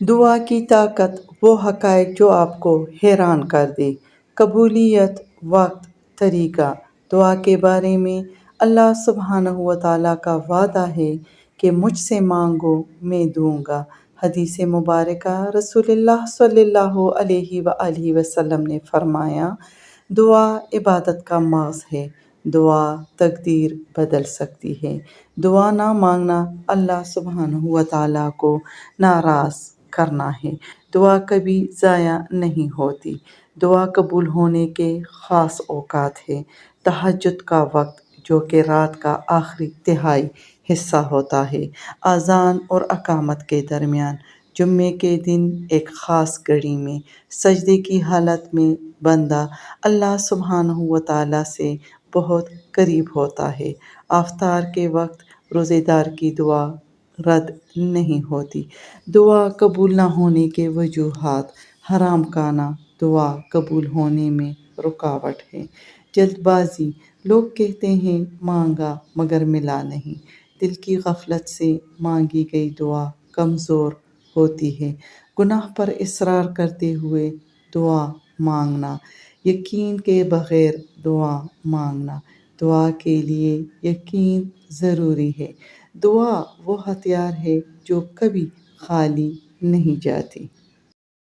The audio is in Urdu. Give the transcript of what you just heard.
دعا کی طاقت، وہ حقائق جو آپ کو حیران کر دے۔ قبولیت، وقت، طریقہ۔ دعا کے بارے میں اللہ سبحانہ وتعالیٰ کا وعدہ ہے کہ مجھ سے مانگو میں دوں گا۔ حدیث مبارکہ، رسول اللہ صلی اللہ علیہ وآلہ وسلم نے فرمایا، دعا عبادت کا مغز ہے، دعا تقدیر بدل سکتی ہے۔ دعا نہ مانگنا اللہ سبحانہ وتعالیٰ کو ناراض کرنا ہے۔ دعا کبھی ضائع نہیں ہوتی۔ دعا قبول ہونے کے خاص اوقات ہیں۔ تہجد کا وقت، جو کہ رات کا آخری تہائی حصہ ہوتا ہے، اذان اور اقامت کے درمیان، جمعے کے دن ایک خاص گھڑی میں، سجدے کی حالت میں بندہ اللہ سبحانہ وتعالیٰ سے بہت قریب ہوتا ہے۔ افطار کے وقت روزے دار کی دعا رد نہیں ہوتی۔ دعا قبول نہ ہونے کے وجوہات۔ حرام کھانا دعا قبول ہونے میں رکاوٹ ہے۔ جلد بازی، لوگ کہتے ہیں مانگا مگر ملا نہیں۔ دل کی غفلت سے مانگی گئی دعا کمزور ہوتی ہے۔ گناہ پر اصرار کرتے ہوئے دعا مانگنا۔ یقین کے بغیر دعا مانگنا۔ دعا کے لیے یقین ضروری ہے۔ دعا وہ ہتھیار ہے جو کبھی خالی نہیں جاتی۔